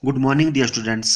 Good morning dear students.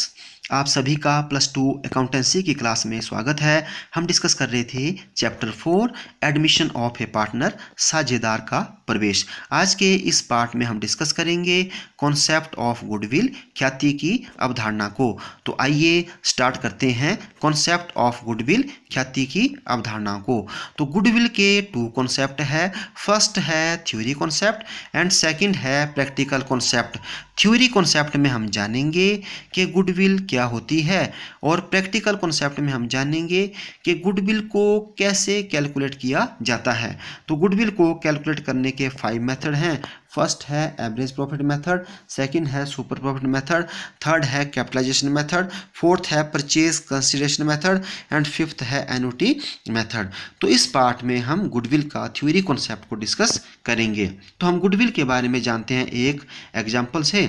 आप सभी का +2 अकाउंटेंसी की क्लास में स्वागत है। हम डिस्कस कर रहे थे chapter 4 admission of A partner, साझेदार का प्रवेश। आज के इस पार्ट में हम डिस्कस करेंगे कॉन्सेप्ट ऑफ गुडविल, ख्याति की अवधारणा को। तो आइए स्टार्ट करते हैं कॉन्सेप्ट ऑफ गुडविल, ख्याति की अवधारणा को। तो गुडविल के 2 कॉन्सेप्ट है। फर्स्ट है थ्योरी कॉन्सेप्ट एंड सेकंड है प्रैक्टिकल कॉन्सेप्ट। थ्योरी कॉन्सेप्ट में हम जानेंगे कि गुडविल क्या होती है और प्रैक्टिकल कॉन्सेप्ट में हम जानेंगे कि गुडविल को कैसे कैलकुलेट किया जाता है। तो गुडविल को कैलकुलेट करने के 5 मेथड हैं। फर्स्ट है एवरेज प्रॉफिट मेथड, सेकंड है सुपर प्रॉफिट मेथड, थर्ड है कैपिटलाइजेशन मेथड, फोर्थ है purchase consideration method and fifth है एन्युटी मेथड। तो इस पार्ट में हम गुडविल का थ्योरी कॉन्सेप्ट को डिस्कस करेंगे। तो हम गुडविल के बारे में जानते हैं एक एग्जाम्पल से।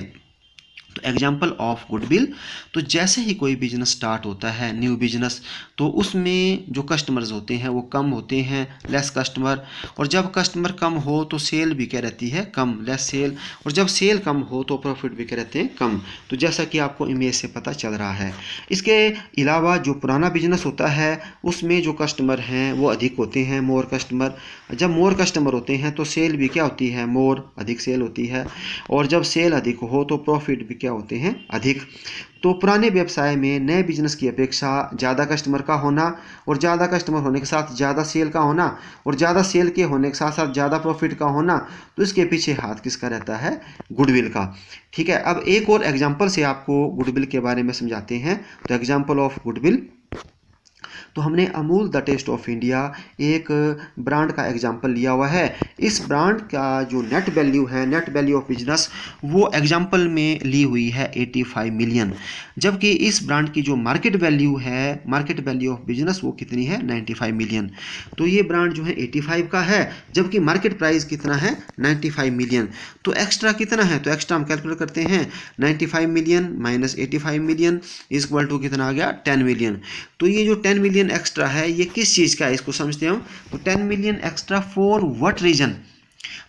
तो एग्जाम्पल ऑफ गुडविल, तो जैसे ही कोई बिजनेस स्टार्ट होता है, न्यू बिजनेस, तो उसमें जो कस्टमर्स होते हैं वो कम होते हैं, लेस कस्टमर। और जब कस्टमर कम हो तो सेल भी क्या रहती है, कम, लेस सेल। और जब सेल कम हो तो प्रॉफिट भी क्या रहते हैं, कम। तो जैसा कि आपको इमेज से पता चल रहा है। इसके अलावा जो पुराना बिजनेस होता है उसमें जो कस्टमर हैं वो अधिक होते हैं, मोर कस्टमर। जब मोर कस्टमर होते हैं तो सेल भी क्या होती है, मोर, अधिक सेल होती है। और जब सेल अधिक हो तो प्रॉफिट भी क्या होते हैं, अधिक। तो पुराने व्यवसाय में नए बिजनेस की अपेक्षा ज़्यादा कस्टमर का होना और ज़्यादा कस्टमर होने के साथ ज़्यादा सेल का होना और ज़्यादा सेल के होने के साथ साथ ज़्यादा प्रॉफिट का होना, तो इसके पीछे हाथ किसका रहता है, गुडविल का। ठीक है, अब एक और एग्जाम्पल से आपको गुडविल के बारे में समझाते हैं। तो एग्जाम्पल ऑफ गुडविल, तो हमने Amul the taste of India एक ब्रांड का एग्जाम्पल लिया हुआ है। इस ब्रांड का जो नेट वैल्यू है, नेट वैल्यू ऑफ बिजनेस, वो एग्जाम्पल में ली हुई है 85 मिलियन। जबकि इस ब्रांड की जो मार्केट वैल्यू है, मार्केट वैल्यू ऑफ बिजनेस, वो कितनी है, 95 मिलियन। तो ये ब्रांड जो है 85 का है, जबकि मार्केट प्राइस कितना है, 95 मिलियन। तो एक्स्ट्रा कितना है, तो एक्स्ट्रा हम कैलकुलेट करते हैं, 95 million minus 85 million is equal to कितना आ गया, 10 मिलियन। तो ये जो 10 मिलियन एक्स्ट्रा है ये किस चीज़ का है, इसको समझते हैं हम। तो 10 million extra for what reason,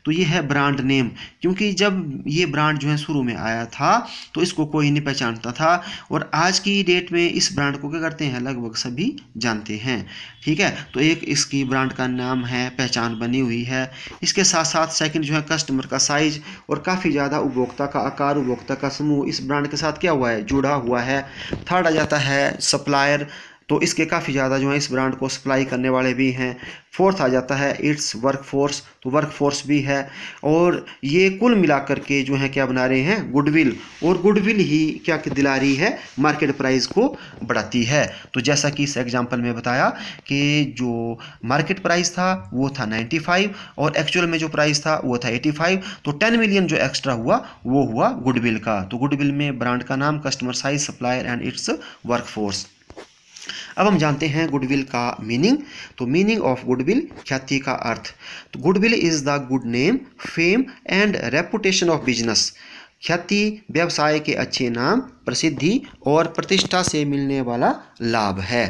तो ये है ब्रांड नेम। क्योंकि जब ये ब्रांड जो है शुरू में आया था तो इसको कोई नहीं पहचानता था, और आज की डेट में इस ब्रांड को क्या करते हैं, लगभग सभी जानते हैं। ठीक है, तो एक इसकी ब्रांड का नाम है, पहचान बनी हुई है। इसके साथ साथ सेकंड जो है कस्टमर का साइज और काफ़ी ज़्यादा उपभोक्ता का आकार, उपभोक्ता का समूह इस ब्रांड के साथ क्या हुआ है, जुड़ा हुआ है। थर्ड आ जाता है सप्लायर, तो इसके काफ़ी ज़्यादा जो है इस ब्रांड को सप्लाई करने वाले भी हैं। फोर्थ आ जाता है इट्स वर्कफोर्स, तो वर्कफोर्स भी है। और ये कुल मिलाकर के जो है क्या बना रहे हैं, गुडविल। और गुडविल ही क्या दिला रही है, मार्केट प्राइस को बढ़ाती है। तो जैसा कि इस एग्जांपल में बताया कि जो मार्केट प्राइस था वो था 95 और एक्चुअल में जो प्राइस था वो था 85। तो 10 मिलियन जो एक्स्ट्रा हुआ वो हुआ गुडविल का। तो गुडविल में ब्रांड का नाम, customer size, supplier and it's workforce. अब हम जानते हैं गुडविल का मीनिंग। तो मीनिंग ऑफ गुडविल, ख्याति का अर्थ। तो goodwill is the good name, fame and reputation of business. ख्याति व्यवसाय के अच्छे नाम, प्रसिद्धि और प्रतिष्ठा से मिलने वाला लाभ है।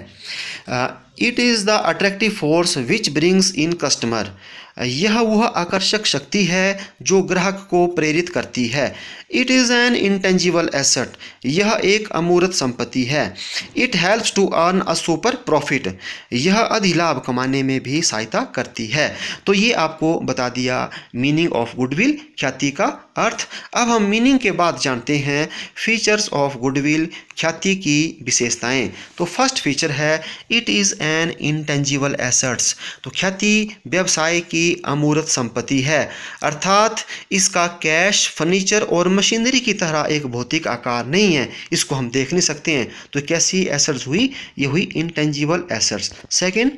It is the attractive force which brings in customer. यह वह आकर्षक शक्ति है जो ग्राहक को प्रेरित करती है। It is an intangible asset. यह एक अमूर्त संपत्ति है। It helps to earn a super profit. यह अधिलाभ कमाने में भी सहायता करती है। तो ये आपको बता दिया मीनिंग ऑफ गुडविल, ख्याति का अर्थ। अब हम मीनिंग के बाद जानते हैं फीचर्स ऑफ गुडविल, ख्याति की विशेषताएं। तो फर्स्ट फीचर है it is an intangible assets. तो ख्याति व्यवसाय की अमूर्त संपत्ति है, अर्थात इसका कैश, फर्नीचर और मशीनरी की तरह एक भौतिक आकार नहीं है, इसको हम देख नहीं सकते हैं। तो कैसी एसेट्स हुई, ये हुई intangible assets. Second,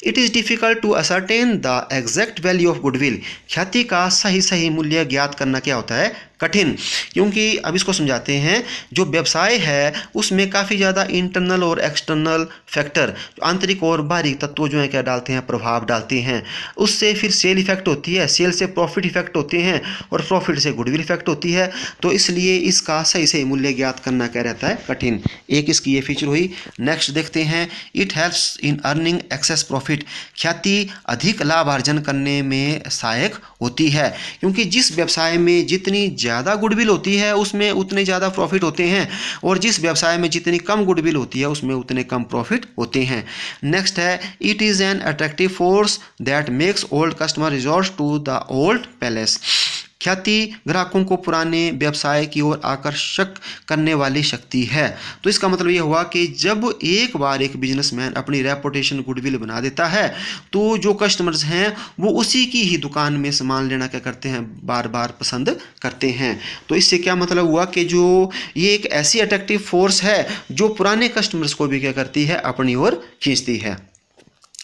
it is difficult to ascertain the exact value of goodwill. ख्याति का सही मूल्य ज्ञात करना क्या होता है, कठिन। क्योंकि अब इसको समझाते हैं। जो व्यवसाय है उसमें काफ़ी ज़्यादा इंटरनल और एक्सटर्नल फैक्टर, आंतरिक और बाहरी तत्व जो है क्या डालते हैं, प्रभाव डालते हैं। उससे फिर सेल इफेक्ट होती है, सेल से प्रॉफिट इफेक्ट होते हैं और प्रॉफिट से गुडविल इफेक्ट होती है। तो इसलिए इसका सही मूल्य ज्ञात करना क्या रहता है, कठिन। एक इसकी ये फीचर हुई। नेक्स्ट देखते हैं, it helps in earning access profit. ख्याति अधिक लाभ अर्जन करने में सहायक होती है, क्योंकि जिस व्यवसाय में जितनी ज़्यादा गुडविल होती है उसमें उतने ज़्यादा प्रॉफिट होते हैं, और जिस व्यवसाय में जितनी कम गुडविल होती है उसमें उतने कम प्रॉफिट होते हैं। नेक्स्ट है, it is an attractive force that makes old customer resort to the old palace. ख्याति ग्राहकों को पुराने व्यवसाय की ओर आकर्षक करने वाली शक्ति है। तो इसका मतलब ये हुआ कि जब एक बार एक बिजनेसमैन अपनी रेपुटेशन गुडविल बना देता है तो जो कस्टमर्स हैं वो उसी की ही दुकान में सामान लेना क्या करते हैं, बार बार पसंद करते हैं। तो इससे क्या मतलब हुआ कि जो ये एक ऐसी अट्रैक्टिव फोर्स है जो पुराने कस्टमर्स को भी क्या करती है, अपनी ओर खींचती है।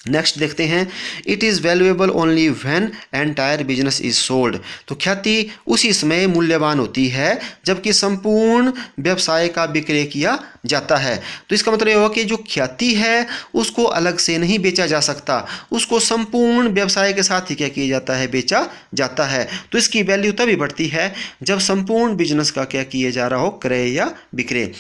नेक्स्ट देखते हैं, it is valuable only when entire business is sold. तो ख्याति उसी समय मूल्यवान होती है जबकि संपूर्ण व्यवसाय का विक्रय किया जाता है। तो इसका मतलब यह हुआ कि जो ख्याति है उसको अलग से नहीं बेचा जा सकता, उसको संपूर्ण व्यवसाय के साथ ही क्या किया जाता है, बेचा जाता है। तो इसकी वैल्यू तभी बढ़ती है जब संपूर्ण बिजनेस का क्या किया जा रहा हो, क्रय या विक्रय।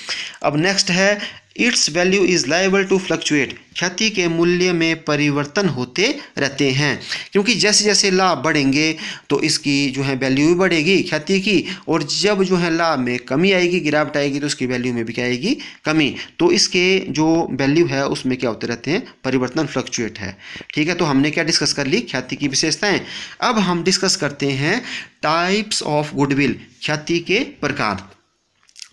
अब नेक्स्ट है, its value is liable to fluctuate. ख्याति के मूल्य में परिवर्तन होते रहते हैं, क्योंकि जैसे जैसे लाभ बढ़ेंगे तो इसकी जो है वैल्यू भी बढ़ेगी ख्याति की, और जब जो है लाभ में कमी आएगी, गिरावट आएगी, तो उसकी वैल्यू में भी क्या आएगी, कमी। तो इसके जो वैल्यू है उसमें क्या होते रहते हैं, परिवर्तन, फ्लक्चुएट है। ठीक है, तो हमने क्या डिस्कस कर ली, ख्याति की विशेषताएं। अब हम डिस्कस करते हैं टाइप्स ऑफ गुडविल, ख्याति के प्रकार।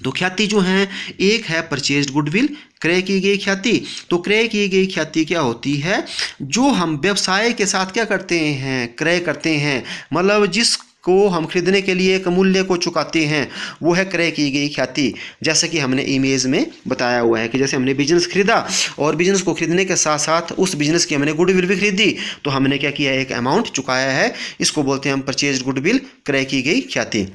तो ख्याति जो है, एक है परचेज्ड गुडविल, क्रय की गई ख्याति। तो क्रय की गई ख्याति क्या होती है, जो हम व्यवसाय के साथ क्या करते हैं, क्रय करते हैं, मतलब जिसको हम खरीदने के लिए एक मूल्य को चुकाते हैं, वो है क्रय की गई ख्याति। जैसे कि हमने इमेज में बताया हुआ है कि जैसे हमने बिजनेस खरीदा और बिजनेस को खरीदने के साथ साथ उस बिजनेस की हमने गुडविल भी खरीदी, तो हमने क्या किया, एक अमाउंट चुकाया है, इसको बोलते हैं हम परचेज्ड गुडविल, क्रय की गई ख्याति।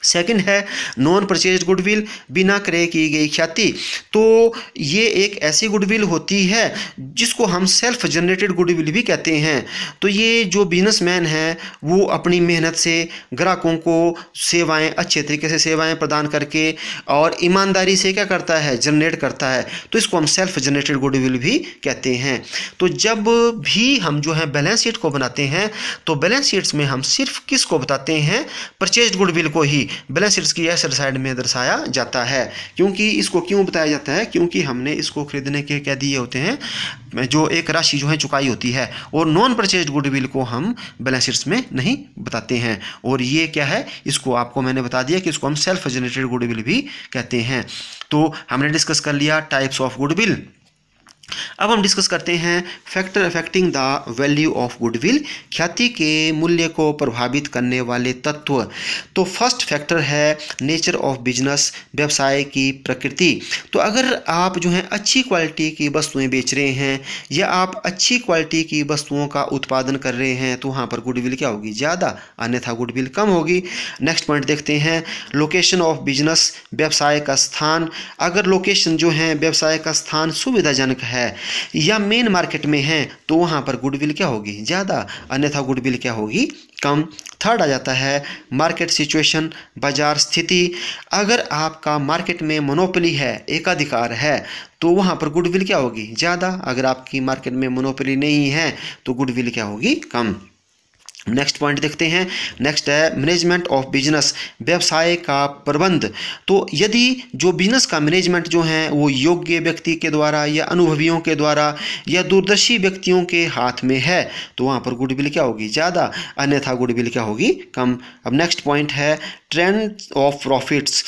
सेकंड है नॉन परचेज्ड गुडविल, बिना क्रय की गई ख्याति। तो ये एक ऐसी गुडविल होती है जिसको हम सेल्फ जनरेटेड गुडविल भी कहते हैं। तो ये जो बिजनेसमैन है वो अपनी मेहनत से ग्राहकों को सेवाएं, अच्छे तरीके से सेवाएं प्रदान करके और ईमानदारी से क्या करता है, जनरेट करता है। तो इसको हम सेल्फ जनरेटेड गुडविल भी कहते हैं। तो जब भी हम जो है बैलेंस शीट को बनाते हैं तो बैलेंस शीट्स में हम सिर्फ किसको बताते हैं, परचेज्ड गुडविल को ही बैलेंस शीट्स की ऐसे साइड में दर्शाया जाता है। क्योंकि इसको क्यों बताया जाता है, क्योंकि हमने इसको खरीदने के क्या दिए होते हैं, जो एक राशि जो है चुकाई होती है, और नॉन परचेज्ड गुडविल को हम बैलेंस शीट्स में नहीं बताते हैं। और ये क्या है, इसको आपको मैंने बता दिया कि इसको हम सेल्फ जनरेटेड गुडविल भी कहते हैं। तो हमने डिस्कस कर लिया टाइप्स ऑफ गुडविल। अब हम डिस्कस करते हैं factor affecting the value of goodwill, ख्याति के मूल्य को प्रभावित करने वाले तत्व। तो फर्स्ट फैक्टर है नेचर ऑफ बिजनेस, व्यवसाय की प्रकृति। तो अगर आप जो है अच्छी क्वालिटी की वस्तुएं बेच रहे हैं या आप अच्छी क्वालिटी की वस्तुओं का उत्पादन कर रहे हैं तो वहाँ पर गुडविल क्या होगी, ज़्यादा, अन्यथा गुडविल कम होगी। नेक्स्ट पॉइंट देखते हैं लोकेशन ऑफ बिजनेस, व्यवसाय का स्थान। अगर लोकेशन जो है व्यवसाय का स्थान सुविधाजनक है या मेन मार्केट में है तो वहां पर गुडविल क्या होगी, ज्यादा, अन्यथा गुडविल क्या होगी, कम। थर्ड आ जाता है मार्केट सिचुएशन, बाजार स्थिति। अगर आपका मार्केट में मोनोपोली है, एकाधिकार है, तो वहां पर गुडविल क्या होगी, ज्यादा। अगर आपकी मार्केट में मोनोपोली नहीं है तो गुडविल क्या होगी, कम। नेक्स्ट पॉइंट देखते हैं, नेक्स्ट है मैनेजमेंट ऑफ बिजनेस, व्यवसाय का प्रबंध। तो यदि जो बिजनेस का मैनेजमेंट जो है वो योग्य व्यक्ति के द्वारा या अनुभवियों के द्वारा या दूरदर्शी व्यक्तियों के हाथ में है तो वहाँ पर गुडविल क्या होगी, ज़्यादा, अन्यथा गुडविल क्या होगी, कम। अब नेक्स्ट पॉइंट है ट्रेंड ऑफ प्रॉफिट्स,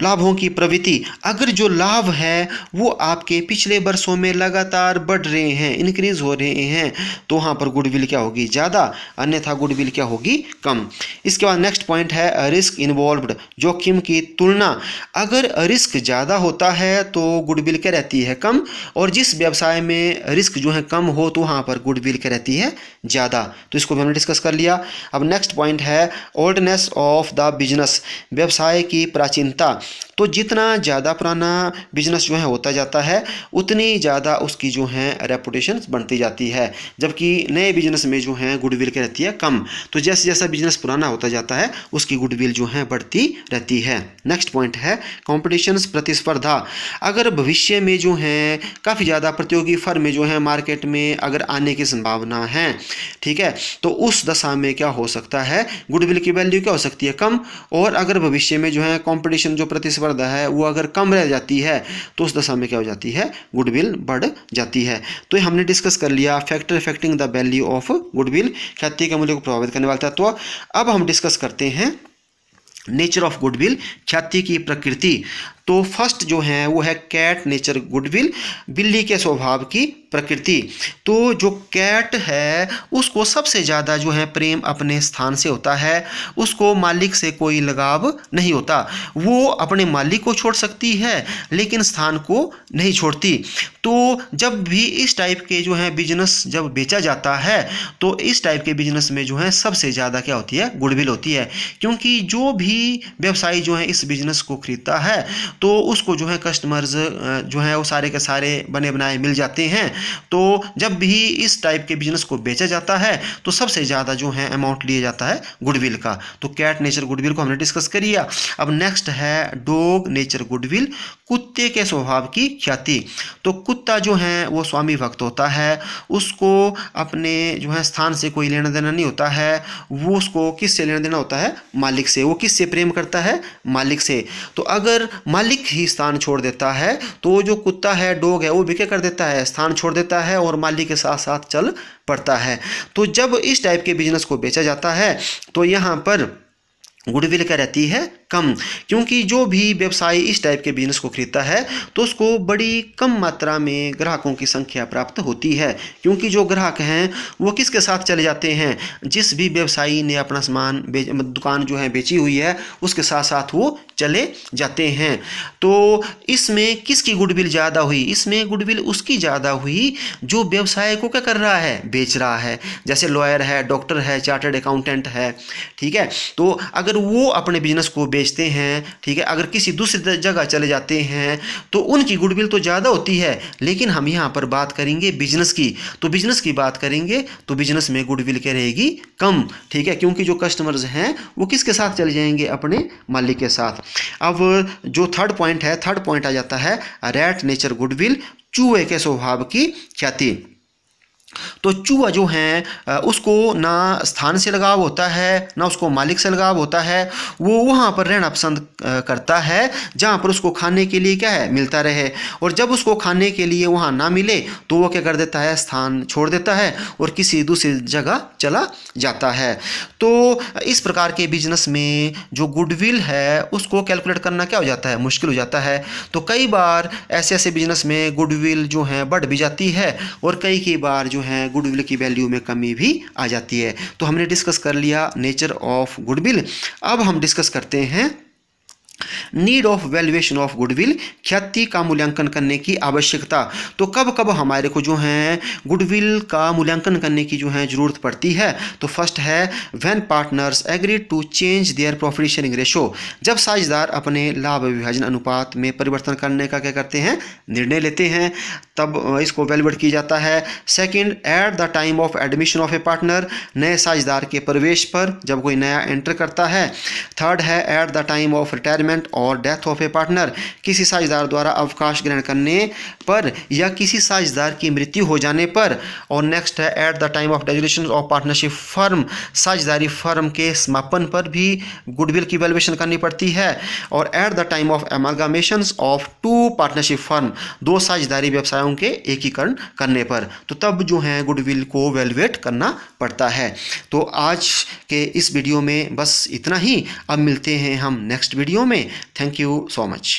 लाभों की प्रवृत्ति। अगर जो लाभ है वो आपके पिछले वर्षों में लगातार बढ़ रहे हैं, इंक्रीज हो रहे हैं, तो वहाँ पर गुडविल क्या होगी, ज़्यादा, अन्यथा गुडविल क्या होगी, कम। इसके बाद नेक्स्ट पॉइंट है रिस्क इन्वॉल्व्ड, जोखिम की तुलना। अगर रिस्क ज़्यादा होता है तो गुडविल क्या रहती है, कम, और जिस व्यवसाय में रिस्क जो है कम हो तो वहाँ पर गुडविल क्या रहती है, ज़्यादा। तो इसको भी हमने डिस्कस कर लिया। अब नेक्स्ट पॉइंट है ओल्डनेस ऑफ द बिजनेस, व्यवसाय की प्राचीनता। तो जितना ज़्यादा पुराना बिजनेस जो है होता जाता है उतनी ज़्यादा उसकी जो है रेपुटेशन बढ़ती जाती है, जबकि नए बिजनेस में जो है गुडविल क्या रहती है, कम। तो जैसे जैसा बिजनेस पुराना होता जाता है उसकी गुडविल जो है बढ़ती रहती है। नेक्स्ट पॉइंट है कंपटीशन, प्रतिस्पर्धा। अगर भविष्य में जो है काफ़ी ज़्यादा प्रतियोगी फर्म जो है मार्केट में अगर आने की संभावना है, ठीक है, तो उस दशा में क्या हो सकता है, गुडविल की वैल्यू क्या हो सकती है, कम। और अगर भविष्य में जो है कंपटीशन जो प्रतिस्पर्धा है वो अगर कम रह जाती है तो उस दशा में क्या हो जाती है, गुडविल बढ़ जाती है। तो हमने डिस्कस कर लिया factor affecting the value of goodwill, ख्याति के मूल्य को प्रभावित करने वाला तत्व। अब हम डिस्कस करते हैं नेचर ऑफ गुडविल, ख्याति की प्रकृति। तो फर्स्ट जो है वो है कैट नेचर गुडविल, बिल्ली के स्वभाव की प्रकृति। तो जो कैट है उसको सबसे ज़्यादा जो है प्रेम अपने स्थान से होता है, उसको मालिक से कोई लगाव नहीं होता। वो अपने मालिक को छोड़ सकती है लेकिन स्थान को नहीं छोड़ती। तो जब भी इस टाइप के जो है बिजनेस जब बेचा जाता है तो इस टाइप के बिजनेस में जो है सबसे ज़्यादा क्या होती है, गुडविल होती है। क्योंकि जो भी व्यवसायी जो है इस बिजनेस को खरीदता है तो उसको जो है कस्टमर्स जो है वो सारे के सारे बने बनाए मिल जाते हैं। तो जब भी इस टाइप के बिजनेस को बेचा जाता है तो सबसे ज़्यादा जो है अमाउंट लिया जाता है गुडविल का। तो कैट नेचर गुडविल को हमने डिस्कस कर लिया। अब नेक्स्ट है डॉग नेचर गुडविल, कुत्ते के स्वभाव की ख्याति। तो कुत्ता जो है वो स्वामी भक्त होता है, उसको अपने जो है स्थान से कोई लेना देना नहीं होता है, वो उसको किससे लेना देना होता है, मालिक से। वो किससे प्रेम करता है, मालिक से। तो अगर मालिक ही स्थान छोड़ देता है तो जो कुत्ता है, डॉग है, वो भी क्या कर देता है, स्थान छोड़ देता है और मालिक के साथ साथ चल पड़ता है। तो जब इस टाइप के बिजनेस को बेचा जाता है तो यहाँ पर गुडविल क्या रहती है, कम। क्योंकि जो भी व्यवसायी इस टाइप के बिजनेस को खरीदता है तो उसको बड़ी कम मात्रा में ग्राहकों की संख्या प्राप्त होती है। क्योंकि जो ग्राहक हैं वो किसके साथ चले जाते हैं, जिस भी व्यवसायी ने अपना सामान दुकान जो है बेची हुई है उसके साथ साथ वो चले जाते हैं। तो इसमें किसकी गुडविल ज़्यादा हुई, इसमें गुडविल उसकी ज़्यादा हुई जो व्यवसाय को क्या कर रहा है, बेच रहा है। जैसे लॉयर है, डॉक्टर है, चार्टर्ड अकाउंटेंट है, ठीक है। तो अगर वो अपने बिजनेस को बेचते हैं, ठीक है, अगर किसी दूसरी जगह चले जाते हैं तो उनकी गुडविल तो ज़्यादा होती है। लेकिन हम यहाँ पर बात करेंगे बिजनेस की, तो बिजनेस की बात करेंगे तो बिजनेस में गुडविल क्या रहेगी, कम, ठीक है। क्योंकि जो कस्टमर्स हैं वो किसके साथ चले जाएंगे, अपने मालिक के साथ। अब जो थर्ड पॉइंट है, थर्ड पॉइंट आ जाता है रैट नेचर गुडविल, चूहे के स्वभाव की ख्याति। तो चूहा जो है उसको ना स्थान से लगाव होता है ना उसको मालिक से लगाव होता है। वो वहाँ पर रहना पसंद करता है जहाँ पर उसको खाने के लिए क्या है, मिलता रहे। और जब उसको खाने के लिए वहाँ ना मिले तो वो क्या कर देता है, स्थान छोड़ देता है और किसी दूसरी जगह चला जाता है। तो इस प्रकार के बिजनेस में जो गुडविल है उसको कैलकुलेट करना क्या हो जाता है, मुश्किल हो जाता है। तो कई बार ऐसे ऐसे बिजनेस में गुडविल जो है बढ़ भी जाती है और कई बार जो है गुडविल की वैल्यू में कमी भी आ जाती है। तो हमने डिस्कस कर लिया नेचर ऑफ गुडविल। अब हम डिस्कस करते हैं need of valuation of goodwill, ख्याति का मूल्यांकन करने की आवश्यकता। तो कब कब हमारे को जो है गुडविल का मूल्यांकन करने की जो है ज़रूरत पड़ती है। तो फर्स्ट है when partners agree to change their profit sharing ratio, जब साझेदार अपने लाभ विभाजन अनुपात में परिवर्तन करने का क्या करते हैं, निर्णय लेते हैं, तब इसको वैल्यूएट किया जाता है। Second, eight the time of admission of A partner, नए साझेदार के प्रवेश पर जब कोई नया एंटर करता है। थर्ड है eight the time of retirement और डेथ ऑफ ए पार्टनर, किसी साझेदार द्वारा अवकाश ग्रहण करने पर या किसी साझेदार की मृत्यु हो जाने पर। और नेक्स्ट है eight the time of dissolution of partnership firm, साझेदारी फर्म के समापन पर भी गुडविल की वैल्यूएशन करनी पड़ती है। और at the time of amalgamation of two partnership firm, दो साझेदारी व्यवसायों के एकीकरण करने पर, तो तब जो है गुडविल को वैल्यूएट करना पड़ता है। तो आज के इस वीडियो में बस इतना ही। अब मिलते हैं हम नेक्स्ट वीडियो में। Thank you so much.